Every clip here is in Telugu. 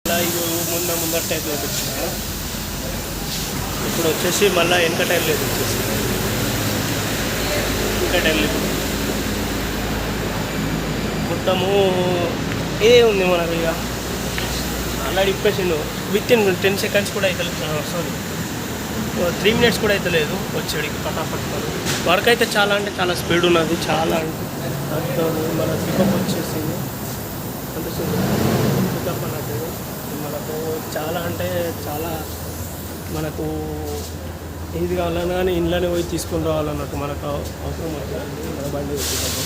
ఇది ముందర టైప్ చూపించిన ఇప్పుడు వచ్చేసి మళ్ళీ వెనక టైం లేదు వచ్చేసి ఇంకా టైం లేదు మొత్తము ఇదే ఉంది మనకు ఇక అలా ఇప్పేసిండు విత్ ఇన్ 10 seconds కూడా అయితే సారీ 3 minutes కూడా అయితే లేదు వచ్చేడికి ఫటాఫట్ వర్క్ అయితే చాలా అంటే చాలా స్పీడ్ ఉన్నది చాలా అంటే మన పికప్ వచ్చేసింది అనిపిస్తుంది పికప్ అన్నట్టు మనకు చాలా అంటే చాలా మనకు ఏది కావాలన్నా కానీ ఇంట్లోనే పోయి తీసుకొని రావాలన్నట్టు మనకు అవసరం అవుతుంది మన బండి పికప్.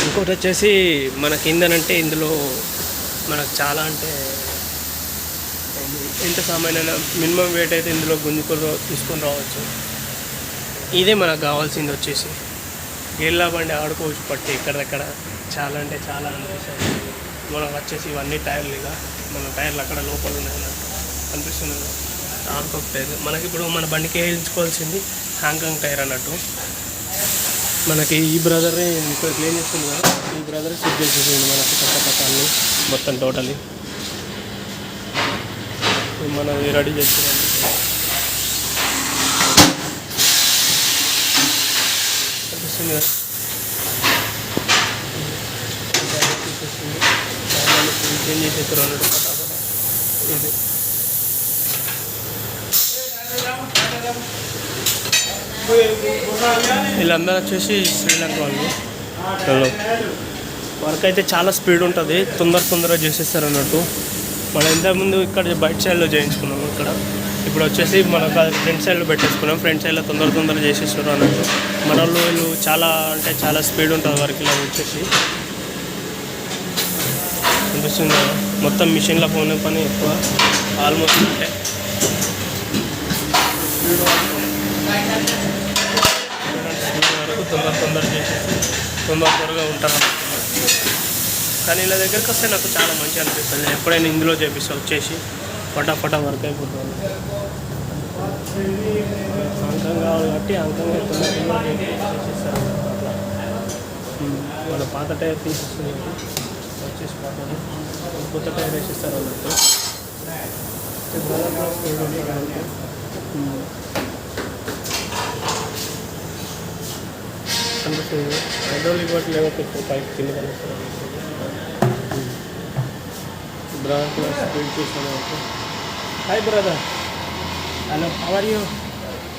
ఇంకోటి వచ్చేసి మనకి ఏందనంటే ఇందులో మనకు చాలా అంటే ఎంత సామాన్యమైన మినిమం వెయిట్ అయితే ఇందులో గుంజుకొని తీసుకొని రావచ్చు. ఇదే మనకు కావాల్సింది వచ్చేసి గేళ్ళ బండి ఆడుకోవచ్చు పట్టి ఎక్కడెక్కడ చాలా అంటే చాలా అనిపిస్తుంది. మనకు వచ్చేసి ఇవన్నీ టైర్లు ఇక మన టైర్లు అక్కడ లోపల ఉన్నాయన్నట్టు అనిపిస్తుంది. హాంకాంగ్ టైర్ మనకి ఇప్పుడు మన బండికి వేయించుకోవాల్సింది హాంకాంగ్ టైర్ అన్నట్టు. మనకి ఈ బ్రదర్ని ఇక్కడ క్లీన్ చేస్తుంది కదా ఈ బ్రదర్ సెట్ చేసేసింది మనకి పక్కపక్కన్ని మొత్తం టోటలీ మనది రెడీ చేస్తున్నాం. అనిపిస్తుంది కదా చేంజ్ చేసేస్తారు అన్నట్టు పటాపట. ఇది వీళ్ళందరూ వచ్చేసి శ్రీలంక వాళ్ళు. వర్క్ అయితే చాలా స్పీడ్ ఉంటుంది తొందరగా చేసేస్తారు అన్నట్టు. మనం ఇంతకుముందు ఇక్కడ బయట సైడ్లో చేయించుకున్నాము ఇక్కడ ఇప్పుడు వచ్చేసి మనకు అది ఫ్రంట్ సైడ్లో పెట్టేసుకున్నాం. ఫ్రంట్ సైడ్లో తొందర చేసేస్తారు అన్నట్టు. మన వీళ్ళు చాలా అంటే చాలా స్పీడ్ ఉంటుంది వర్క్ ఇలా వచ్చేసి అనిపిస్తుంది కదా మొత్తం మిషన్లో పోనే పని ఎక్కువ ఆల్మోస్ట్ అంటే వరకు తొందర చేసేసి త్వరగా ఉంటారు. కానీ ఇలా దగ్గరికి వస్తే నాకు చాలా మంచి అనిపిస్తుంది. ఎప్పుడైనా ఇందులో చేపిస్తా వచ్చేసి ఫటాఫట వర్క్ అయిపోతుంది. అంకం కావాలి కాబట్టి అంకంగా తొందర చేసేస్తారు అట్లా. వాళ్ళ పాత టైర్ తీసేస్తుంది వచ్చేసి పాతది కొత్త టైర్ వేసేస్తారు అన్నట్టు. అనిపిస్తుంది హైడ్రాలిక్ వాటి లేకపోతే పైకి కింద కనిపిస్తారు. బ్రదర్ స్పీడ్ చూస్తాను. Hi brother, hello, how are you,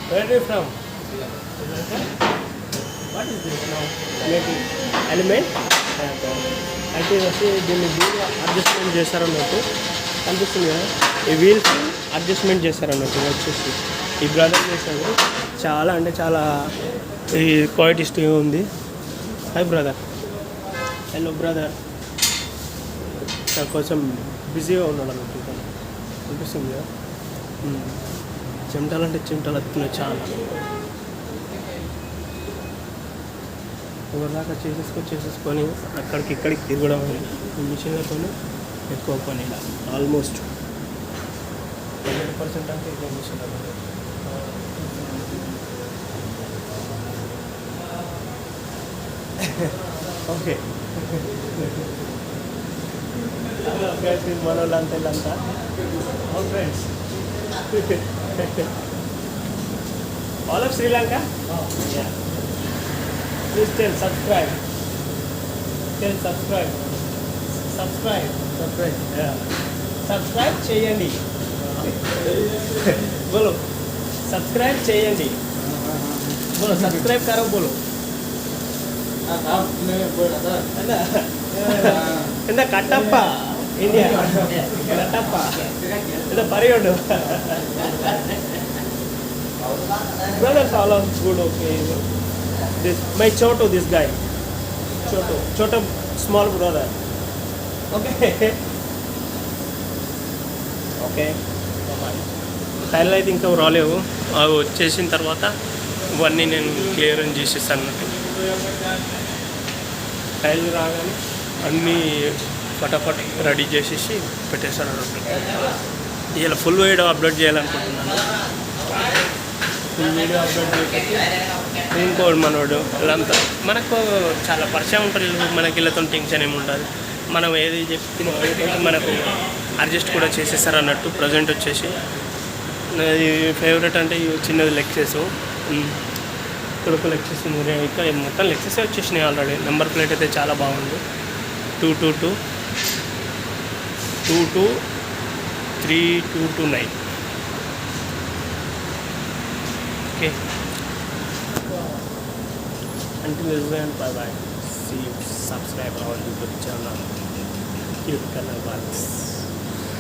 where are you from, what is this now maybe element అయితే వచ్చి దీన్ని వీల్ అడ్జస్ట్మెంట్ చేస్తారన్నట్టు అనిపిస్తుంది కదా. ఈ వీల్స్ అడ్జస్ట్మెంట్ చేస్తారన్నట్టు వచ్చేసి ఈ బ్రదర్ చేశారు. చాలా అంటే చాలా ఈ క్వాలిటీస్ట్ ఉంది. హాయ్ బ్రదర్, హలో బ్రదర్, కొంచెం బిజీగా ఉన్నాడు అన్నట్టు అనిపిస్తుంది కదా. చెమటలు అంటే చెమటలు వస్తున్నాయి చాలా. ఎవరిదాకా చేసేసుకొని అక్కడికి ఇక్కడికి తిరగడం మిషన్లతో ఎక్కువ పని ఇలా ఆల్మోస్ట్ 100% అంటే ఎక్కువ మిషన్. ఓకే మన వాళ్ళంతా వీళ్ళంతా friends all of Sri Lanka. Please tell subscribe చేయండి. बोलो सब्सक्राइब చేయండి. बोलो सब्सक्राइब करो बोलो. എന്താ കട്ടപ്പ ഇന്ത്യ കട്ടപ്പ എന്താ പറയുള്ളൂ. brothers all are good. Okay, this my choto, this guy choto small brother. Okay టైర్లు అయితే ఇంకా రాలేవు. అవి వచ్చేసిన తర్వాత ఇవన్నీ నేను క్లియర్ అని చేసేస్తాను అన్నట్టు. టైర్లు రాగానే అన్నీ ఫటాఫట్ రెడీ చేసేసి పెట్టేస్తాను అన్నట్టు. ఇలా ఫుల్ వీడియో అప్లోడ్ చేయాలనుకుంటున్నాను. ఫుల్ వీడియో అప్లోడ్ చేసేసి ఇంకోటి మనోడు ఇలా అంతా మనకు చాలా పరిచయం ఉంటుంది. మనకి వీళ్ళతో టెన్షన్ ఏమి ఉంటుంది. మనం ఏది చెప్పినా మనకు అడ్జస్ట్ కూడా చేసేస్తారు అన్నట్టు. ప్రజెంట్ వచ్చేసి నాది ఫేవరెట్ అంటే ఇవి చిన్నది లెక్సెస్. ఇక్కడ ఒక లెక్సెస్ ఉంది, ఇక్కడ మొత్తం లెక్సెస్ వచ్చేసినాయి ఆల్రెడీ. నెంబర్ ప్లేట్ అయితే చాలా బాగుంది. 2223229. Okay, until then, bye bye. See you. Subscribe our YouTube channel. YouTube channel.